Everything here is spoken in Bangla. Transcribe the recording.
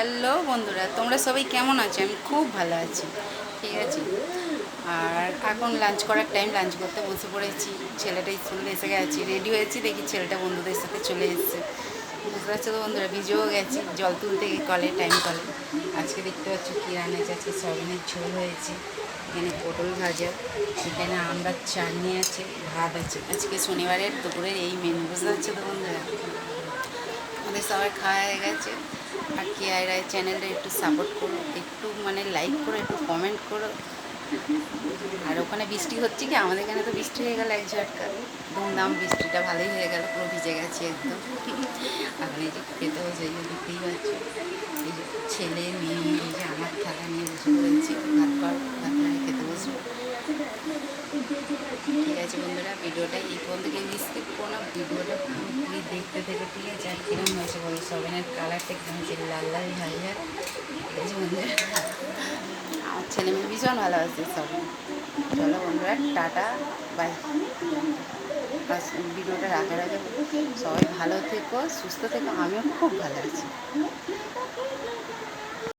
হ্যালো বন্ধুরা, তোমরা সবাই কেমন আছো? আমি খুব ভালো আছি। ঠিক আছে, আর এখন লাঞ্চ করার টাইম, লাঞ্চ করতে বসে পড়েছি। ছেলেটা স্কুলে এসে গেছি, রেডি হয়েছি, দেখি ছেলেটা বন্ধুদের সাথে চলে এসেছে। বুঝতে পারছো তো বন্ধুরা, ভিজেও গেছি জল তুলতে গিয়ে কলে, টাইম কলে। আজকে দেখতে পাচ্ছ কী রান্না আছে। আজকে সয়াবিনের ঝোল হয়েছে, এখানে পটল ভাজা, এখানে আমরা চাটনি আছে, ভাত আছে। আজকে শনিবারের দুপুরের এই মেনু, বুঝতে পারছো তো বন্ধুরা। আমাদের সবাই খাওয়া হয়ে গেছে। আর কেআই রায় চ্যানেলটা একটু সাপোর্ট করো, একটু লাইক করো, একটু কমেন্ট করো। আর ওখানে বৃষ্টি হচ্ছে কি? আমাদের এখানে তো বৃষ্টি হয়ে গেল এক ঝটকা, ধুমধাম বৃষ্টিটা ভালোই হয়ে গেল, পুরো ভিজে গেছে একদম। এখন এই যে খেতে বসে, এই যে দেখতেই পাচ্ছি, এই যে ছেলে মেয়ে, এই যে আমার থালা নিয়ে বসে পড়েছি, ভাত নিয়ে খেতে বসবো। ঠিক আছে বন্ধুরা, ভিডিওটা এই পর্যন্ত কেউ স্কিপ করো না, ভিডিওটা পুরোপুরি দেখতে থেকে। ঠিক আছে, আর কীরকম হয়েছে বলো, সবেনের কালারটা কীরকম হয়েছে, লাল লাল ঝাল ঝাল। ঠিক আছে বন্ধুরা, আমার ছেলে মেয়ে ভীষণ ভালোবাসে সব। চলো বন্ধুরা, টাটা, বাই। আর ভিডিওটা রাখার আগে সবাই ভালো থেকো, সুস্থ থেকো, আমিও খুব ভালো আছি।